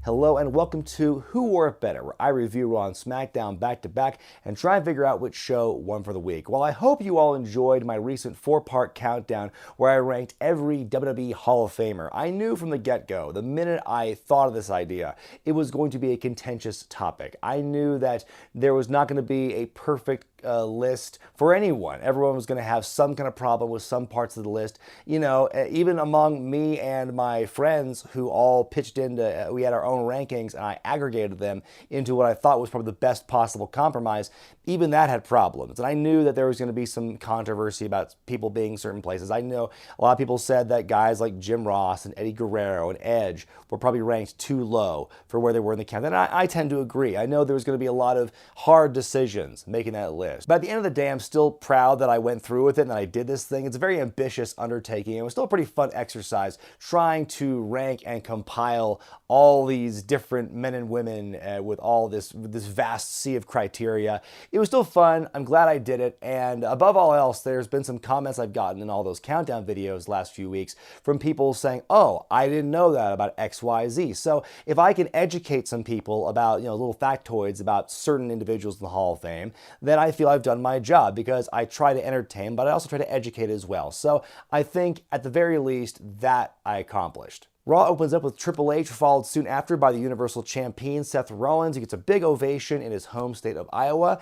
Hello and welcome to Who Wore It Better, where I review Raw and Smackdown back to back and try and figure out which show won for the week. Well, I hope you all enjoyed my recent 4-part countdown where I ranked every WWE Hall of Famer. I knew from the get-go, the minute I thought of this idea, it was going to be a contentious topic. I knew that there was not going to be a perfect list for anyone. Everyone was going to have some kind of problem with some parts of the list. You know, even among me and my friends who all pitched into, we had our own rankings and I aggregated them into what I thought was probably the best possible compromise. Even that had problems. And I knew that there was going to be some controversy about people being certain places. I know a lot of people said that guys like Jim Ross and Eddie Guerrero and Edge were probably ranked too low for where they were in the countdown. And I tend to agree. I know there was going to be a lot of hard decisions making that list. But at the end of the day, I'm still proud that I went through with it and that I did this thing. It's a very ambitious undertaking. It was still a pretty fun exercise trying to rank and compile all these different men and women with all this vast sea of criteria. It was still fun. I'm glad I did it. And above all else, there's been some comments I've gotten in all those countdown videos last few weeks from people saying, oh, I didn't know that about XYZ. So if I can educate some people about, little factoids about certain individuals in the Hall of Fame, then I feel I've done my job because I try to entertain, but I also try to educate as well. So I think at the very least that I accomplished. Raw opens up with Triple H, followed soon after by the Universal Champion, Seth Rollins. He gets a big ovation in his home state of Iowa.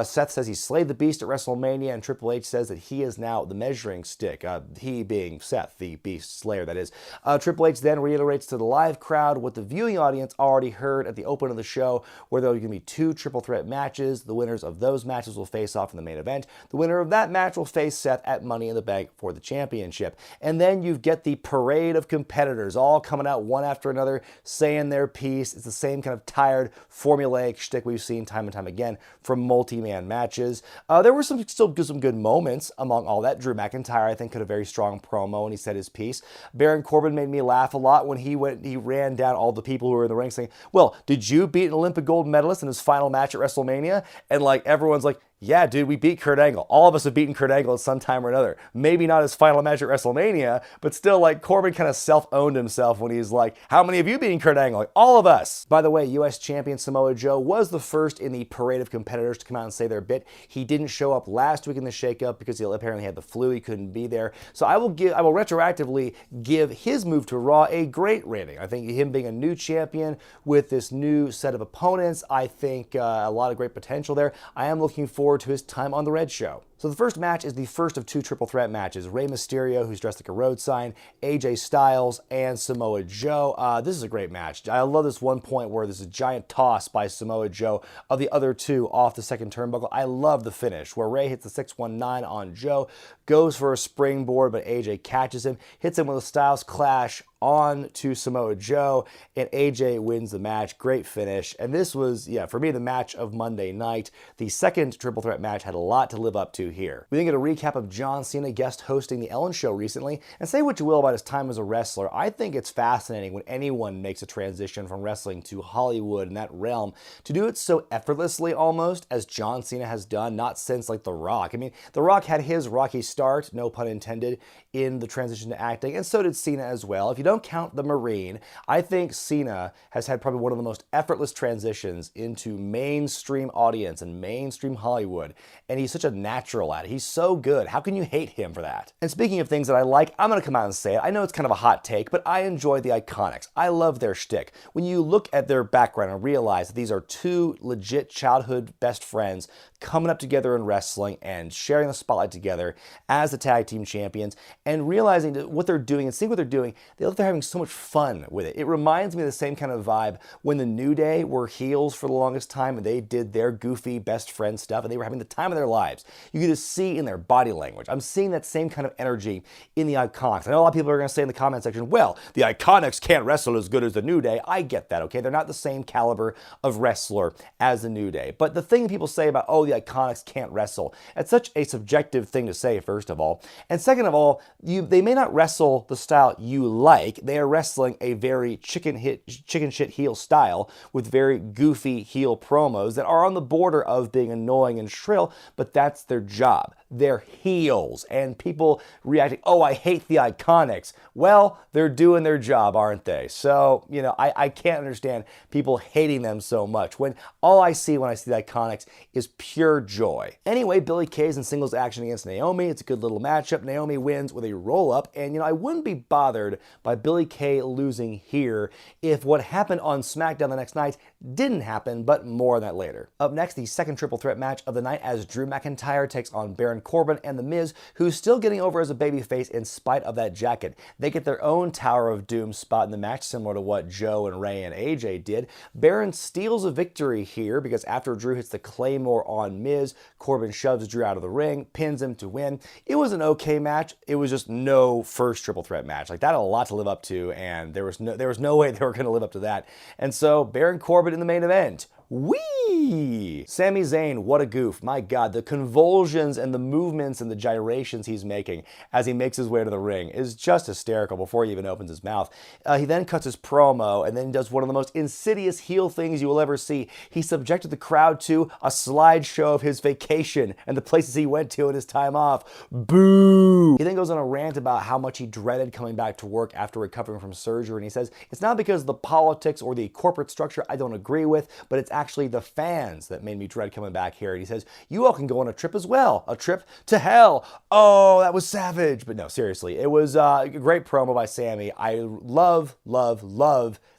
Seth says he slayed the beast at WrestleMania, and Triple H says that he is now the measuring stick, he being Seth, the beast slayer, that is. Triple H then reiterates to the live crowd what the viewing audience already heard at the open of the show, where there are going to be 2 triple threat matches. The winners of those matches will face off in the main event. The winner of that match will face Seth at Money in the Bank for the championship. And then you get the parade of competitors, all coming out one after another, saying their piece. It's the same kind of tired, formulaic shtick we've seen time and time again from multi-man matches. There were still some good moments among all that. Drew McIntyre, I think, had a very strong promo when he said his piece. Baron Corbin made me laugh a lot when he ran down all the people who were in the ring saying, well, did you beat an Olympic gold medalist in his final match at WrestleMania? And everyone's like, yeah, dude, we beat Kurt Angle. All of us have beaten Kurt Angle at some time or another. Maybe not his final match at WrestleMania, but still, Corbin kind of self-owned himself when he's like, how many of you beaten Kurt Angle? All of us. By the way, U.S. champion Samoa Joe was the first in the parade of competitors to come out and say their bit. He didn't show up last week in the shakeup because he apparently had the flu. He couldn't be there. So I will retroactively give his move to Raw a great rating. I think him being a new champion with this new set of opponents, I think a lot of great potential there. I am looking forward to his time on The Red Show. So the first match is the first of 2 triple threat matches. Rey Mysterio, who's dressed like a road sign, AJ Styles, and Samoa Joe. This is a great match. I love this one point where there's a giant toss by Samoa Joe of the other 2 off the second turnbuckle. I love the finish where Rey hits the 619 on Joe, goes for a springboard, but AJ catches him, hits him with a Styles Clash on to Samoa Joe, and AJ wins the match. Great finish. And this was, for me, the match of Monday night. The second triple threat match had a lot to live up to here. We then get a recap of John Cena guest hosting The Ellen Show recently, and say what you will about his time as a wrestler, I think it's fascinating when anyone makes a transition from wrestling to Hollywood in that realm, to do it so effortlessly almost as John Cena has done, not since The Rock. I mean, The Rock had his rocky start, no pun intended, in the transition to acting, and so did Cena as well. If you don't count the Marine, I think Cena has had probably one of the most effortless transitions into mainstream audience and mainstream Hollywood, and he's such a natural at it. He's so good. How can you hate him for that? And speaking of things that I like, I'm going to come out and say it. I know it's kind of a hot take, but I enjoy the Iconics. I love their shtick. When you look at their background and realize that these are 2 legit childhood best friends coming up together in wrestling and sharing the spotlight together as the tag team champions, and realizing what they're doing and seeing what they're doing, they look like they're having so much fun with it. It reminds me of the same kind of vibe when the New Day were heels for the longest time and they did their goofy best friend stuff and they were having the time of their lives. You could just see in their body language. I'm seeing that same kind of energy in the Iconics. I know a lot of people are going to say in the comment section, well, the Iconics can't wrestle as good as the New Day. I get that, okay? They're not the same caliber of wrestler as the New Day. But the thing that people say about, oh, the Iconics can't wrestle, it's such a subjective thing to say, first of all. And second of all, they may not wrestle the style you like. They are wrestling a very chicken shit heel style with very goofy heel promos that are on the border of being annoying and shrill, but that's their job. they're heels, and people reacting, oh, I hate the Iconics. Well, they're doing their job, aren't they? So, you know, I can't understand people hating them so much when all I see when I see the Iconics is pure joy. Anyway, Billie Kay's in singles action against Naomi. It's a good little matchup. Naomi wins with a roll-up, and, you know, I wouldn't be bothered by Billie Kay losing here if what happened on SmackDown the next night didn't happen, but more on that later. Up next, the second triple threat match of the night as Drew McIntyre takes on Baron Corbin and The Miz, who's still getting over as a babyface in spite of that jacket. They get their own Tower of Doom spot in the match, similar to what Joe and Ray and AJ did. Baron steals a victory here because after Drew hits the Claymore on Miz, Corbin shoves Drew out of the ring, pins him to win. It was an okay match. It was just no first triple threat match. Like, that had a lot to live up to, and there was no way they were going to live up to that. And so Baron Corbin in the main event. Whee! Sami Zayn, what a goof. My God, the convulsions and the movements and the gyrations he's making as he makes his way to the ring is just hysterical before he even opens his mouth. He then cuts his promo and then does one of the most insidious heel things you will ever see. He subjected the crowd to a slideshow of his vacation and the places he went to in his time off. Boo! He then goes on a rant about how much he dreaded coming back to work after recovering from surgery, and he says, it's not because of the politics or the corporate structure I don't agree with, but it's actually the fans that made me dread coming back here. And he says, you all can go on a trip as well. A trip to hell. Oh, that was savage. But no, seriously, it was a great promo by Sami. I love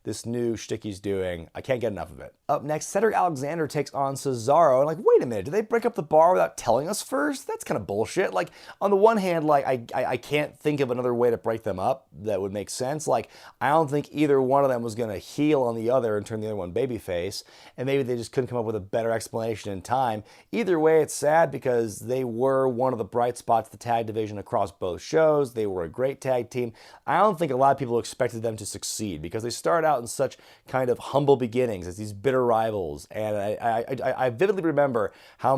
this new shtick he's doing. I can't get enough of it. Up next, Cedric Alexander takes on Cesaro. And like, wait a minute, did they break up the bar without telling us first? That's kind of bullshit. Like, on the one hand, like, I can't think of another way to break them up that would make sense. Like, I don't think either one of them was going to heel on the other and turn the other one babyface. And maybe they just couldn't come up with a better explanation in time. Either way, it's sad because they were one of the bright spots of the tag division across both shows. They were a great tag team. I don't think a lot of people expected them to succeed because they started out in such kind of humble beginnings as these bitter rivals. And I vividly remember how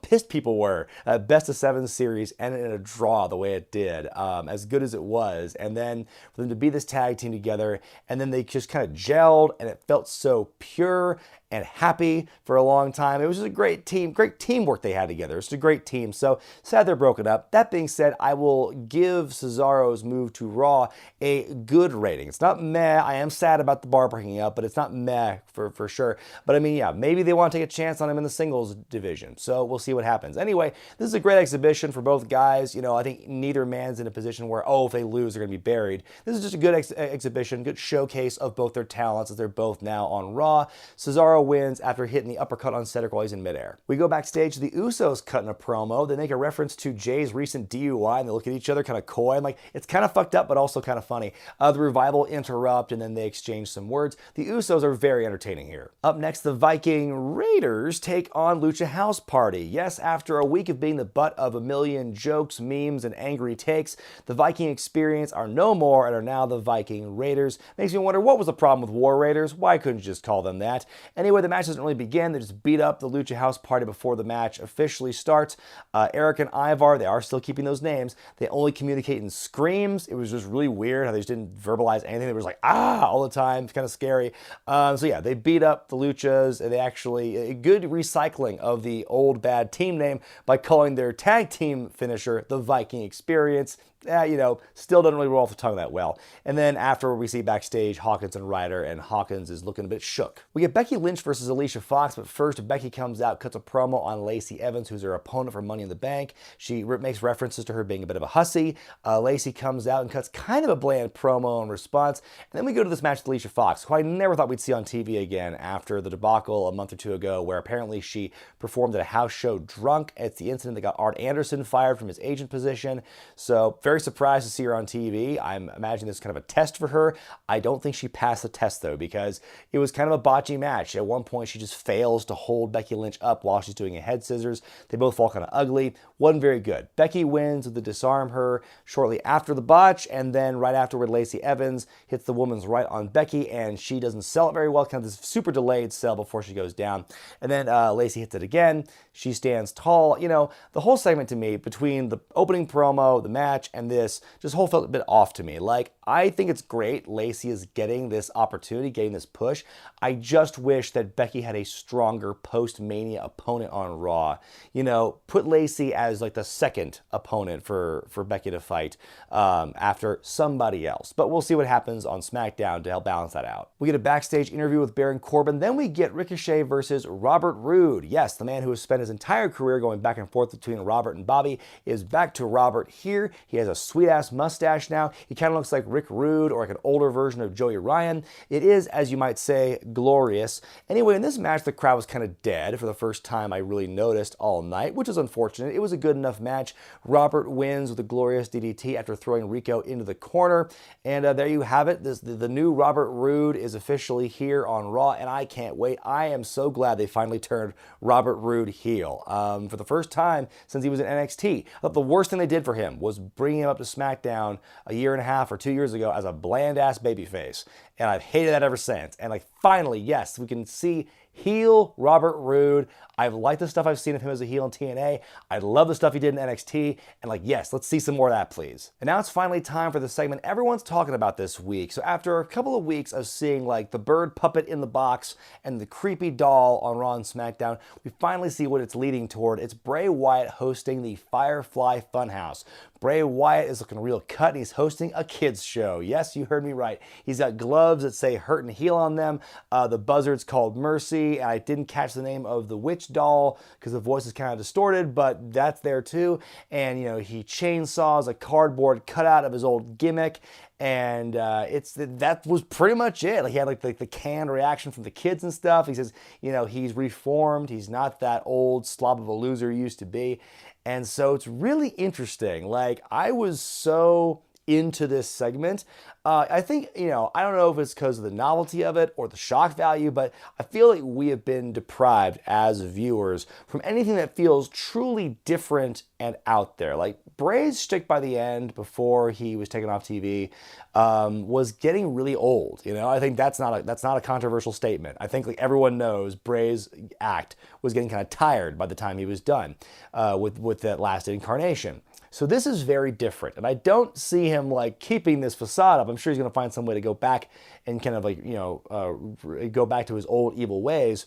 pissed people were at Best of 7 series ended in a draw the way it did, as good as it was. And then for them to be this tag team together, and then they just kind of gelled, and it felt so pure and happy for a long time. It was just a great teamwork they had together. It's a great team. So sad they're broken up. That being said, I will give Cesaro's move to Raw a good rating. It's not meh. I am sad about the bar breaking up, but it's not meh for sure. But I mean, yeah, maybe they want to take a chance on him in the singles division. So we'll see what happens. Anyway, this is a great exhibition for both guys. You know, I think neither man's in a position where, oh, if they lose, they're going to be buried. This is just a good exhibition, good showcase of both their talents as they're both now on Raw. Cesaro wins after hitting the uppercut on Cedric while he's in midair. We go backstage to the Usos cutting a promo. They make a reference to Jay's recent DUI, and they look at each other kind of coy. I'm like, it's kind of fucked up, but also kind of funny. The Revival interrupt, and then they exchange some words. The Usos are very entertaining here. Up next, the Viking Raiders take on Lucha House Party. Yes, after a week of being the butt of a million jokes, memes, and angry takes, the Viking Experience are no more and are now the Viking Raiders. Makes me wonder, what was the problem with War Raiders? Why couldn't you just call them that? Anyway, the match doesn't really begin. They just beat up the Lucha House Party before the match officially starts. Eric and Ivar, they are still keeping those names. They only communicate in screams. It was just really weird how they just didn't verbalize anything. They were just like, ah, all the time. It's kind of scary. So yeah, they beat up the Luchas, and they actually, a good recycling of the old bad team name by calling their tag team finisher the Viking Experience. You know, still doesn't really roll off the tongue that well. And then after we see backstage Hawkins and Ryder, and Hawkins is looking a bit shook. We get Becky Lynch versus Alicia Fox, but first Becky comes out, cuts a promo on Lacey Evans, who's her opponent for Money in the Bank. She makes references to her being a bit of a hussy. Lacey comes out and cuts kind of a bland promo in response. And then we go to this match with Alicia Fox, who I never thought we'd see on TV again after the debacle a month or two ago, where apparently she performed at a house show drunk. It's the incident that got Art Anderson fired from his agent position. So very surprised to see her on TV. I'm imagining this is kind of a test for her. I don't think she passed the test though, because it was kind of a botchy match. At one point, she just fails to hold Becky Lynch up while she's doing a head scissors. They both fall kind of ugly. Wasn't very good. Becky wins with the disarm her shortly after the botch, and then right afterward, Lacey Evans hits the woman's right on Becky, and she doesn't sell it very well. Kind of this super delayed sell before she goes down. And then Lacey hits it again. She stands tall. You know, the whole segment to me, between the opening promo, the match, and this, just whole felt a bit off to me. Like, I think it's great Lacey is getting this opportunity, getting this push. I just wish that Becky had a stronger post-Mania opponent on Raw. You know, put Lacey as like the second opponent for Becky to fight after somebody else. But we'll see what happens on SmackDown to help balance that out. We get a backstage interview with Baron Corbin. Then we get Ricochet versus Robert Roode. Yes, the man who has spent his entire career going back and forth between Robert and Bobby is back to Robert here. He has a sweet-ass mustache now. He kind of looks like Rick Rude or like an older version of Joey Ryan. It is, as you might say, glorious. Anyway, in this match, the crowd was kind of dead for the first time I really noticed all night, which is unfortunate. It was a good enough match. Robert wins with a glorious DDT after throwing Rico into the corner. And there you have it. The new Robert Roode is officially here on Raw, and I can't wait. I am so glad they finally turned Robert Roode heel. For the first time since he was in NXT. I thought the worst thing they did for him was bringing him up to SmackDown a year and a half or 2 years ago as a bland-ass babyface. And I've hated that ever since. And like, finally, yes, we can see heel Robert Roode. I've liked the stuff I've seen of him as a heel in TNA. I love the stuff he did in NXT. And like, yes, let's see some more of that, please. And now it's finally time for the segment everyone's talking about this week. So after a couple of weeks of seeing like the bird puppet in the box and the creepy doll on Raw and SmackDown, we finally see what it's leading toward. It's Bray Wyatt hosting the Firefly Funhouse. Bray Wyatt is looking real cut and he's hosting a kids show. Yes, you heard me right. He's got gloves that say hurt and heal on them. The buzzard's called Mercy. And I didn't catch the name of the witch doll because the voice is kind of distorted, but that's there too. And you know, he chainsaws a cardboard cutout of his old gimmick. And that was pretty much it. Like, he had like the canned reaction from the kids and stuff. He says, you know, he's reformed. He's not that old slob of a loser he used to be. And so it's really interesting. Like, I was so into this segment. I think, you know, I don't know if it's because of the novelty of it or the shock value, but I feel like we have been deprived as viewers from anything that feels truly different and out there. Like, Bray's shtick by the end, before he was taken off TV, was getting really old. You know, I think that's not a controversial statement. I think like everyone knows Bray's act was getting kind of tired by the time he was done with that last incarnation. So this is very different, and I don't see him like keeping this facade up. I'm sure he's going to find some way to go back and kind of like, you know, go back to his old evil ways.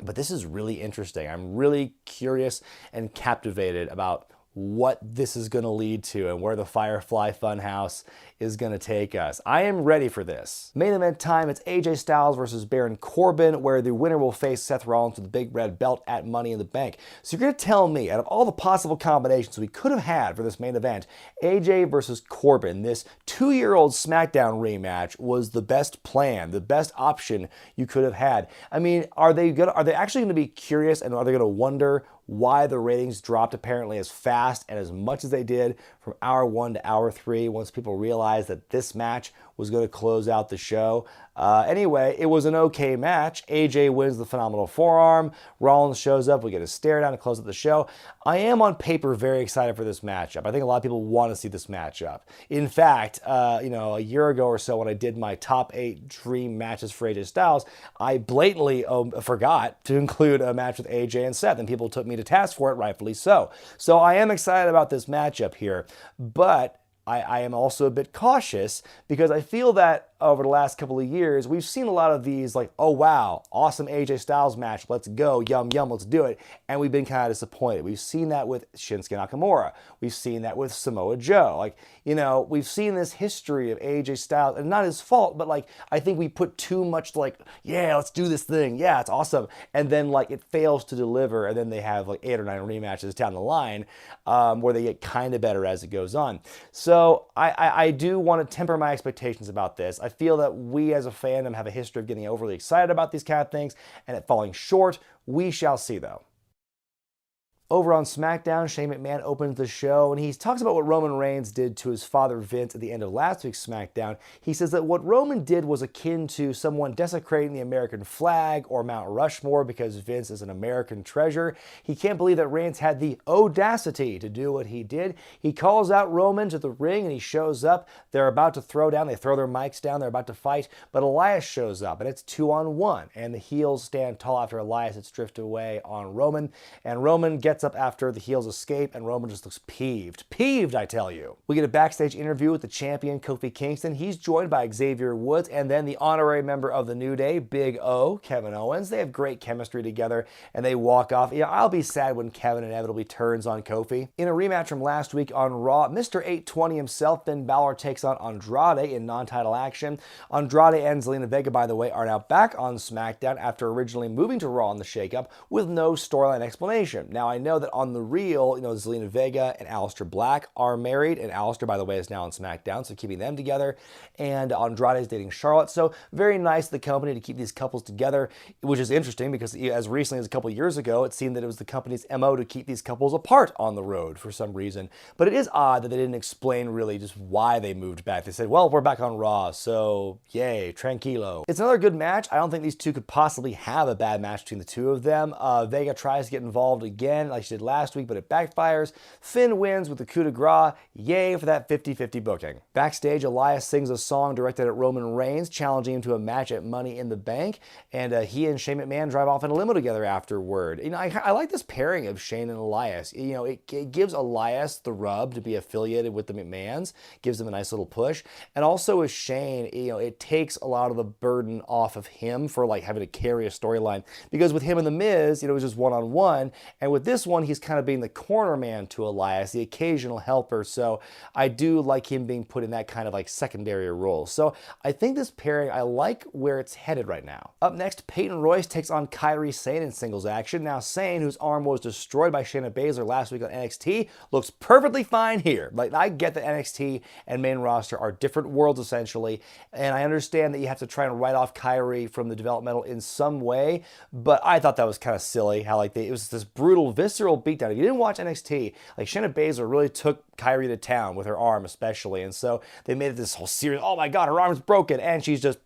But this is really interesting. I'm really curious and captivated about what this is going to lead to and where the Firefly Funhouse is going to take us. I am ready for this. Main event time, it's AJ Styles versus Baron Corbin, where the winner will face Seth Rollins with the big red belt at Money in the Bank. So you're going to tell me, out of all the possible combinations we could have had for this main event, AJ versus Corbin, this 2-year-old SmackDown rematch, was the best plan, the best option you could have had. I mean, are they actually going to be curious, and are they going to wonder why the ratings dropped apparently as fast and as much as they did from hour 1 to hour 3 once people realized that this match was going to close out the show? Anyway, it was an okay match. AJ wins the phenomenal forearm. Rollins shows up. We get a stare down to close out the show. I am on paper very excited for this matchup. I think a lot of people want to see this matchup. In fact, you know, a year ago or so when I did my top 8 dream matches for AJ Styles, I blatantly forgot to include a match with AJ and Seth, and people took me to task for it, rightfully so. So I am excited about this matchup here, but I am also a bit cautious because I feel that over the last couple of years, we've seen a lot of these like, oh wow, awesome AJ Styles match, let's go, yum yum, let's do it. And we've been kind of disappointed. We've seen that with Shinsuke Nakamura. We've seen that with Samoa Joe. Like, you know, we've seen this history of AJ Styles, and not his fault, but like, I think we put too much like, yeah, let's do this thing. Yeah, it's awesome. And then like it fails to deliver, and then they have like 8 or 9 rematches down the line where they get kind of better as it goes on. So I do want to temper my expectations about this. I feel that we as a fandom have a history of getting overly excited about these kind of things and it falling short. We shall see though. Over on SmackDown, Shane McMahon opens the show and he talks about what Roman Reigns did to his father Vince at the end of last week's SmackDown. He says that what Roman did was akin to someone desecrating the American flag or Mount Rushmore because Vince is an American treasure. He can't believe that Reigns had the audacity to do what he did. He calls out Roman to the ring and he shows up. They're about to throw down. They throw their mics down. They're about to fight. But Elias shows up and it's 2-on-1. And the heels stand tall after Elias gets drifted away on Roman. And Roman gets gets up after the heels escape, and Roman just looks peeved. Peeved, I tell you. We get a backstage interview with the champion, Kofi Kingston. He's joined by Xavier Woods, and then the honorary member of the New Day, Big O, Kevin Owens. They have great chemistry together, and they walk off. Yeah, I'll be sad when Kevin inevitably turns on Kofi. In a rematch from last week on Raw, Mr. 820 himself, Finn Balor, takes on Andrade in non-title action. Andrade and Zelina Vega, by the way, are now back on SmackDown after originally moving to Raw in the shakeup with no storyline explanation. Now, I know that on the real, Zelina Vega and Aleister Black are married, and Aleister, by the way, is now on SmackDown, so keeping them together, and Andrade is dating Charlotte, so very nice of the company to keep these couples together, which is interesting because as recently as a couple years ago, it seemed that it was the company's MO to keep these couples apart on the road for some reason. But it is odd that they didn't explain really just why they moved back. They said, well, we're back on Raw, so yay, tranquilo. It's another good match. I don't think these two could possibly have a bad match between the two of them. Vega tries to get involved again like she did last week, but it backfires. Finn wins with the coup de grace. Yay for that 50-50 booking. Backstage, Elias sings a song directed at Roman Reigns, challenging him to a match at Money in the Bank, and he and Shane McMahon drive off in a limo together afterward. I like this pairing of Shane and Elias. It gives Elias the rub to be affiliated with the McMahons, gives him a nice little push, and also with Shane, it takes a lot of the burden off of him for like having to carry a storyline, because with him and The Miz, it was just one-on-one, and with this one, he's kind of being the corner man to Elias, the occasional helper, so I do like him being put in that kind of like secondary role. So I think this pairing, I like where it's headed right now. Up next, Peyton Royce takes on Kairi Sane in singles action. Now Sane, whose arm was destroyed by Shayna Baszler last week on NXT, looks perfectly fine here. Like, I get that NXT and main roster are different worlds essentially, and I understand that you have to try and write off Kairi from the developmental in some way, but I thought that was kind of silly how it was this brutal, visceral beatdown. If you didn't watch NXT, like Shayna Baszler really took Kairi to town with her arm especially, and so they made it this whole series, oh my god, her arm's broken, and she's just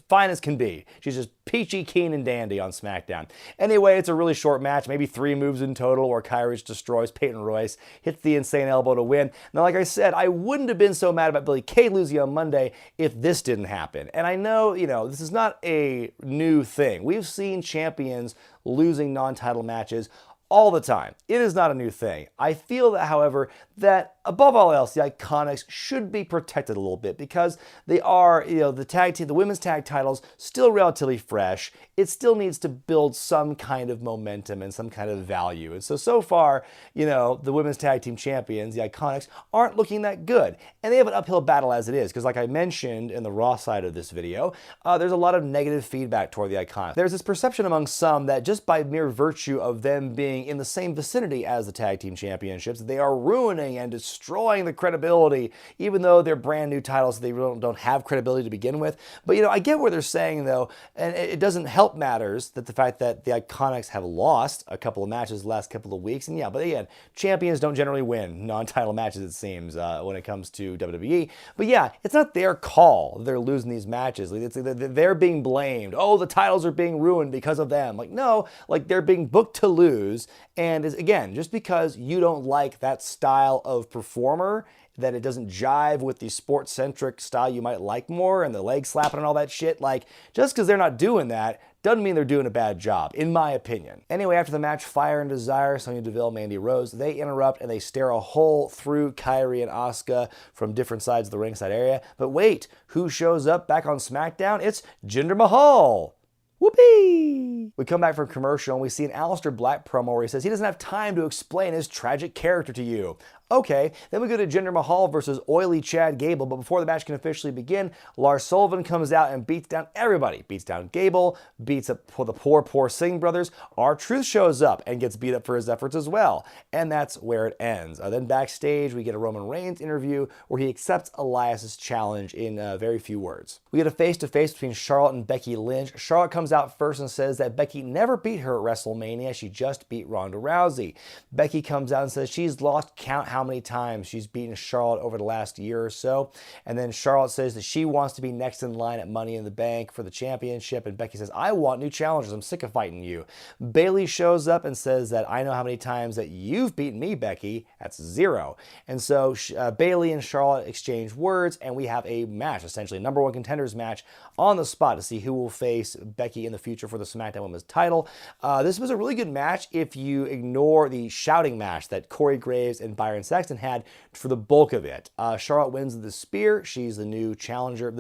fine as can be. She's just peachy keen and dandy on SmackDown. Anyway, it's a really short match, maybe 3 moves in total, where Kairi just destroys Peyton Royce, hits the insane elbow to win. Now, like I said, I wouldn't have been so mad about Billie Kay losing on Monday if this didn't happen. And I know, this is not a new thing. We've seen champions losing non-title matches all the time. It is not a new thing. I feel that, however, that above all else, the Iconics should be protected a little bit because they are, the tag team, the women's tag titles, still relatively fresh. It still needs to build some kind of momentum and some kind of value. And so far, the women's tag team champions, the Iconics, aren't looking that good. And they have an uphill battle as it is, because like I mentioned in the Raw side of this video, there's a lot of negative feedback toward the Iconics. There's this perception among some that just by mere virtue of them being in the same vicinity as the tag team championships, they are ruining and destroying the credibility, even though they're brand new titles, they really don't have credibility to begin with. But I get what they're saying though, and it doesn't help matters that the fact that the Iconics have lost a couple of matches the last couple of weeks, and yeah, but again, champions don't generally win non-title matches, it seems, when it comes to WWE. But yeah, it's not their call they're losing these matches. They're being blamed. Oh, the titles are being ruined because of them. Like, no, like they're being booked to lose. And again, just because you don't like that style of performer, that it doesn't jive with the sports-centric style you might like more, and the leg slapping and all that shit, like, just because they're not doing that doesn't mean they're doing a bad job, in my opinion. Anyway, after the match, Fire and Desire, Sonya Deville, Mandy Rose, they interrupt and they stare a hole through Kairi and Asuka from different sides of the ringside area. But wait, who shows up back on SmackDown? It's Jinder Mahal. Whoopee! We come back from commercial and we see an Aleister Black promo where he says he doesn't have time to explain his tragic character to you. Okay, then we go to Jinder Mahal versus oily Chad Gable, but before the match can officially begin, Lars Sullivan comes out and beats down everybody. Beats down Gable, beats up the poor Singh brothers. R-Truth shows up and gets beat up for his efforts as well. And that's where it ends. Then backstage, we get a Roman Reigns interview where he accepts Elias's challenge in very few words. We get a face-to-face between Charlotte and Becky Lynch. Charlotte comes out first and says that Becky never beat her at WrestleMania. She just beat Ronda Rousey. Becky comes out and says she's lost count how how many times she's beaten Charlotte over the last year or so. And then Charlotte says that she wants to be next in line at Money in the Bank for the championship. And Becky says, I want new challengers. I'm sick of fighting you. Bayley shows up and says that I know how many times that you've beaten me, Becky. That's 0. And so Bayley and Charlotte exchange words, and we have a match, essentially a #1 contenders match on the spot to see who will face Becky in the future for the SmackDown Women's title. This was a really good match if you ignore the shouting match that Corey Graves and Byron Saxton had for the bulk of it. Charlotte wins the spear. She's the new challenger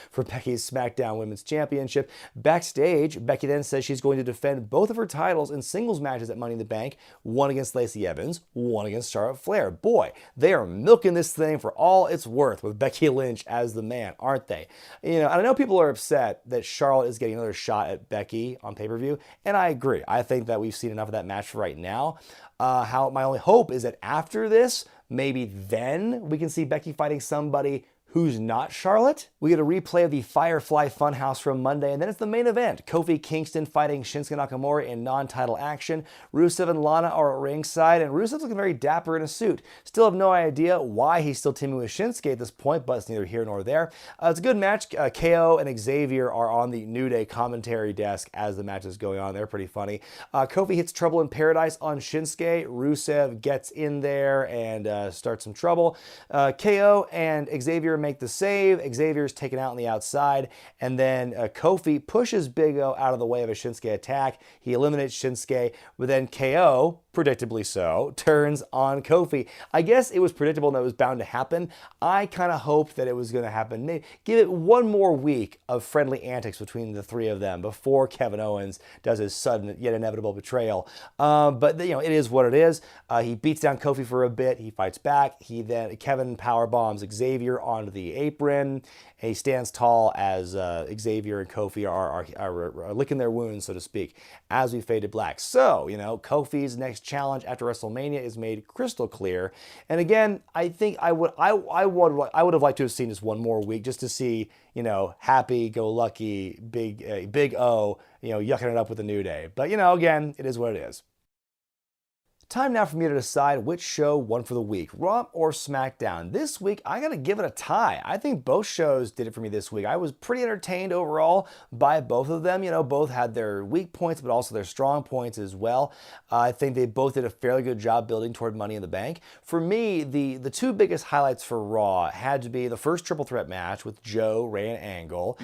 for Becky's SmackDown Women's Championship. Backstage, Becky then says she's going to defend both of her titles in singles matches at Money in the Bank, one against Lacey Evans, one against Charlotte Flair. Boy, they are milking this thing for all it's worth with Becky Lynch as the man, aren't they? You know, and I know people are upset that Charlotte is getting another shot at Becky on pay-per-view, and I agree. I think that we've seen enough of that match for right now. My only hope is that after this, maybe then we can see Becky fighting somebody who's not Charlotte. We get a replay of the Firefly Funhouse from Monday, and then it's the main event. Kofi Kingston fighting Shinsuke Nakamura in non-title action. Rusev and Lana are at ringside, and Rusev's looking very dapper in a suit. Still have no idea why he's still teaming with Shinsuke at this point, but it's neither here nor there. It's a good match. KO and Xavier are on the New Day commentary desk as the match is going on. They're pretty funny. Kofi hits Trouble in Paradise on Shinsuke. Rusev gets in there and starts some trouble. KO and Xavier make the save. Xavier's taken out on the outside, and then Kofi pushes Big O out of the way of a Shinsuke attack. He eliminates Shinsuke, but then KO, predictably so, turns on Kofi. I guess it was predictable and it was bound to happen. I kind of hoped that it was going to happen. Maybe give it one more week of friendly antics between the three of them before Kevin Owens does his sudden yet inevitable betrayal. But you know, it is what it is. He beats down Kofi for a bit. He fights back. Kevin power bombs Xavier onto the apron. And he stands tall as Xavier and Kofi are licking their wounds, so to speak, as we fade to black. So, you know, Kofi's next challenge after WrestleMania is made crystal clear. And again, I think I would have liked to have seen this one more week just to see, you know, happy-go-lucky Big O, you know, yucking it up with the New Day. But, you know, again, it is what it is. Time now for me to decide which show won for the week, Raw or SmackDown. This week, I gotta give it a tie. I think both shows did it for me this week. I was pretty entertained overall by both of them. You know, both had their weak points, but also their strong points as well. I think they both did a fairly good job building toward Money in the Bank. For me, the two biggest highlights for Raw had to be the first triple threat match with Joe, Ray, and Angle.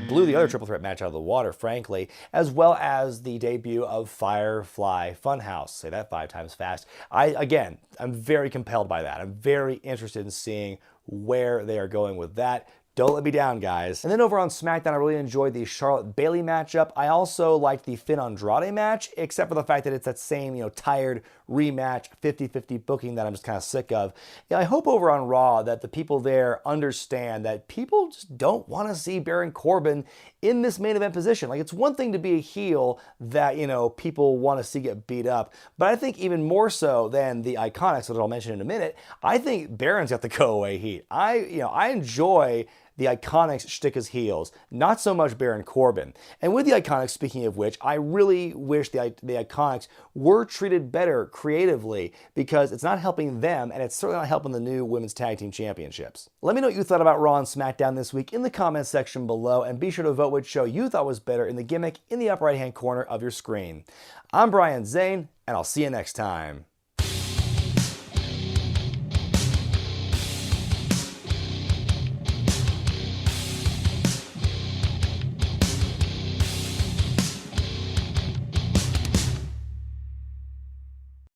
Blew the other triple threat match out of the water, frankly, as well as the debut of Firefly Funhouse. Say that 5 times fast. I'm very compelled by that. I'm very interested in seeing where they are going with that. Don't let me down, guys. And then over on SmackDown, I really enjoyed the Charlotte-Bayley matchup. I also liked the Finn Andrade match, except for the fact that it's that same, you know, tired rematch, 50-50 booking that I'm just kind of sick of. Yeah, I hope over on Raw that the people there understand that people just don't want to see Baron Corbin in this main event position. Like, it's one thing to be a heel that, you know, people want to see get beat up, but I think even more so than the Iconics, which I'll mention in a minute, I think Baron's got the go-away heat. I enjoy the Iconics shtick as heels, not so much Baron Corbin. And with the Iconics, speaking of which, I really wish the Iconics were treated better creatively, because it's not helping them, and it's certainly not helping the new Women's Tag Team Championships. Let me know what you thought about Raw and SmackDown this week in the comments section below, and be sure to vote which show you thought was better in the gimmick in the upper right-hand corner of your screen. I'm Brian Zane, and I'll see you next time.